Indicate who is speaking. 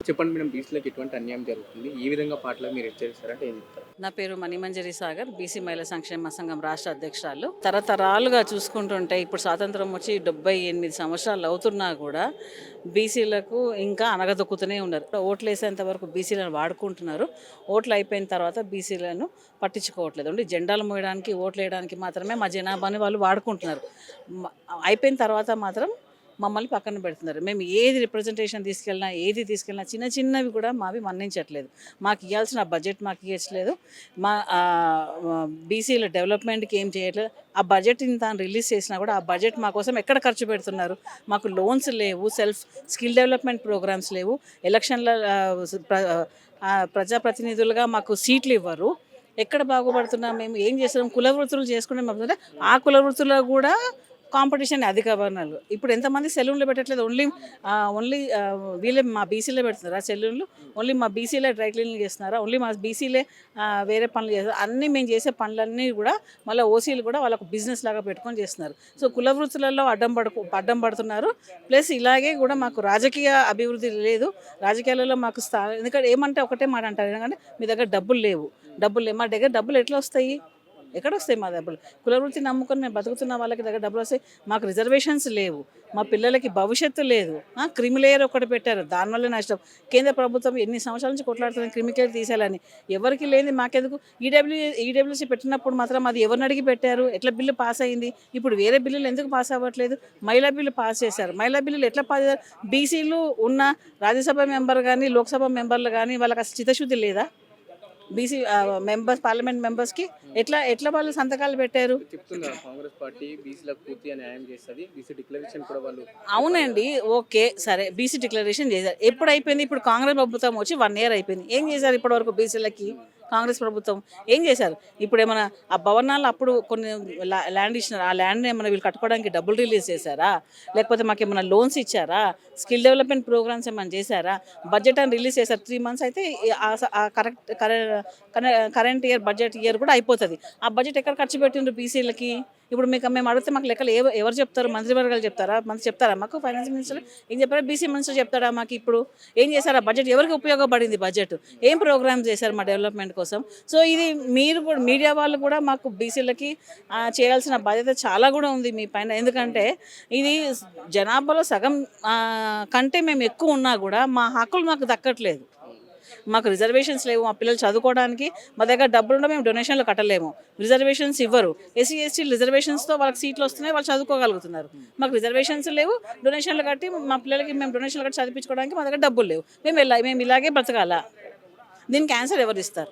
Speaker 1: చెప్పండి మేడం, బీసీలకు ఎటువంటి అన్యాయం జరుగుతుంది? ఈ విధంగా పాటలు మీరు హెచ్చరిస్తారంటే ఏం చెప్తారు?
Speaker 2: నా పేరు మణిమంజరి సాగర్, బీసీ మహిళా సంక్షేమ సంఘం రాష్ట్ర అధ్యక్షురాలు. తరతరాలుగా చూసుకుంటుంటే ఇప్పుడు స్వాతంత్రం వచ్చి 78 సంవత్సరాలు అవుతున్నా కూడా బీసీలకు ఇంకా అనగదొక్కుతూనే ఉన్నారు. ఓట్లు వేసేంత వరకు బీసీలను వాడుకుంటున్నారు. ఓట్లు అయిపోయిన తర్వాత బీసీలను పట్టించుకోవట్లేదు. అంటే జెండాలు మోయడానికి, ఓట్లు వేయడానికి మాత్రమే మా జనాభాని వాళ్ళు వాడుకుంటున్నారు. అయిపోయిన తర్వాత మాత్రం మమ్మల్ని పక్కన పెడుతున్నారు. మేము ఏది రిప్రజెంటేషన్ తీసుకెళ్ళినా చిన్న చిన్నవి కూడా మావి మన్నించట్లేదు. మాకు ఇవ్వాల్సిన బడ్జెట్ మాకు ఇవ్వట్లేదు. మా బీసీల డెవలప్మెంట్కి ఏం చేయట్లేదు. ఆ బడ్జెట్ని తాను రిలీజ్ చేసినా కూడా ఆ బడ్జెట్ మా కోసం ఎక్కడ ఖర్చు పెడుతున్నారు? మాకు లోన్స్ లేవు, సెల్ఫ్ స్కిల్ డెవలప్మెంట్ ప్రోగ్రామ్స్ లేవు, ఎలక్షన్ల ప్రజాప్రతినిధులుగా మాకు సీట్లు ఇవ్వరు. ఎక్కడ బాగుపడుతున్నాం? మేము ఏం చేస్తున్నాం? కుల వృత్తులు చేసుకునే మాకు ఆ కుల వృత్తుల్లో కూడా కాంపిటీషన్ అధిక వర్ణాలు. ఇప్పుడు ఎంతమంది సెలూన్లు పెట్టట్లేదు, ఓన్లీ వీళ్ళే మా బీసీలే పెడుతున్నారా సెలూన్లు? ఓన్లీ మా బీసీలే డ్రై క్లీనింగ్ చేస్తున్నారా? ఓన్లీ మా బీసీలే వేరే పనులు చేస్తారు. అన్నీ మేము చేసే పనులన్నీ కూడా మళ్ళీ ఓసీలు కూడా వాళ్ళకు బిజినెస్ లాగా పెట్టుకొని చేస్తున్నారు. సో కుల వృత్తులలో అడ్డం పడుతున్నారు. ప్లస్ ఇలాగే కూడా మాకు రాజకీయ అభివృద్ధి లేదు. రాజకీయాలలో మాకు ఎందుకంటే ఏమంటే ఒకటే మాట అంటారు, ఎందుకంటే మీ దగ్గర డబ్బులు లేవు. మా దగ్గర డబ్బులు ఎట్లా వస్తాయి? ఎక్కడ వస్తాయి మా డబ్బులు? కులవృత్తి నమ్ముకొని మేము బతుకుతున్న వాళ్ళకి దగ్గర డబ్బులు వస్తాయి. మాకు రిజర్వేషన్స్ లేవు, మా పిల్లలకి భవిష్యత్తు లేదు. క్రిమిలేయర్ ఒకటి పెట్టారు, దానివల్ల నష్టం. కేంద్ర ప్రభుత్వం ఎన్ని సంవత్సరాల నుంచి కొట్లాడుతుంది క్రిమికేర్ తీసేయాలని. ఎవరికి లేని మాకెందుకు? ఈడబ్ల్యూసీ పెట్టినప్పుడు మాత్రం అది ఎవరిని అడిగి పెట్టారు? ఎట్లా బిల్లు పాస్ అయింది? ఇప్పుడు వేరే బిల్లులు ఎందుకు పాస్ అవ్వట్లేదు? మహిళా బిల్లు పాస్ చేశారు. మహిళా బిల్లులు ఎట్లా పాస్ చేశారు? బీసీలు ఉన్న రాజ్యసభ మెంబర్ కానీ లోక్సభ మెంబర్లు కానీ వాళ్ళకి అసలు చిత్తశుద్ధి లేదా? బీసీ మెంబర్స్, పార్లమెంట్ మెంబర్స్కి ఎట్లా వాళ్ళు సంతకాలు పెట్టారు?
Speaker 1: చెప్తున్నారు కాంగ్రెస్ పార్టీ బీసీలకు పూర్తిగా న్యాయం చేస్తుంది, బీసీ డిక్లరేషన్ కూడా వాళ్ళు.
Speaker 2: అవునండి, ఓకే, సరే, బీసీ డిక్లరేషన్ చేశారు. ఎప్పుడు అయిపోయింది? ఇప్పుడు కాంగ్రెస్ ప్రభుత్వం వచ్చి 1 year అయిపోయింది. ఏం చేశారు ఇప్పటివరకు బీసీలకి? కాంగ్రెస్ ప్రభుత్వం ఏం చేశారు? ఇప్పుడు ఏమైనా ఆ భవనాలు అప్పుడు కొన్ని ల్యాండ్ ఇచ్చినారు, ఆ ల్యాండ్ని ఏమైనా వీళ్ళు కట్టుకోవడానికి డబ్బులు రిలీజ్ చేశారా? లేకపోతే మాకు ఏమైనా లోన్స్ ఇచ్చారా? స్కిల్ డెవలప్మెంట్ ప్రోగ్రామ్స్ ఏమైనా చేశారా? బడ్జెట్ అని రిలీజ్ చేశారు. 3 months అయితే కరెంట్ ఇయర్ బడ్జెట్ ఇయర్ కూడా అయిపోతుంది. ఆ బడ్జెట్ ఎక్కడ ఖర్చు పెట్టిండ్రు బీసీలకి? ఇప్పుడు మేము అడిగితే మాకు లెక్కలు ఎవరు చెప్తారు? మంత్రివర్గాలు చెప్తారా? చెప్తారా మాకు? ఫైనాన్స్ మినిస్టర్ ఏం చెప్పారా? బీసీ మినిస్టర్ చెప్తారా మాకు? ఇప్పుడు ఏం చేశారు? ఆ బడ్జెట్ ఎవరికి ఉపయోగపడింది? బడ్జెట్ ఏం ప్రోగ్రామ్స్ చేశారు మా డెవలప్మెంట్ కోసం? సో ఇది మీరు కూడా, మీడియా వాళ్ళు కూడా మాకు బీసీలకి చేయాల్సిన బాధ్యత చాలా కూడా ఉంది మీ పైన. ఎందుకంటే ఇది జనాభాలో సగం కంటే మేము ఎక్కువ ఉన్నా కూడా మా హక్కులు మాకు దక్కట్లేదు. మాకు రిజర్వేషన్స్ లేవు. మా పిల్లలు చదువుకోవడానికి మా దగ్గర డబ్బులుంటే మేము డొనేషన్లు కట్టలేము. రిజర్వేషన్స్ ఇవ్వరు. ఎస్సీ ఎస్టీ రిజర్వేషన్స్తో వాళ్ళకి సీట్లు వస్తున్నాయి, వాళ్ళు చదువుకోగలుగుతున్నారు. మాకు రిజర్వేషన్స్ లేవు. డొనేషన్లు కట్టి మా పిల్లలకి మేము డొనేషన్లు కట్టి చదివించుకోవడానికి మా దగ్గర డబ్బులు లేవు. మేము ఇలాగే బ్రతకాలా? దీనికి ఆన్సర్ ఎవరు ఇస్తారు?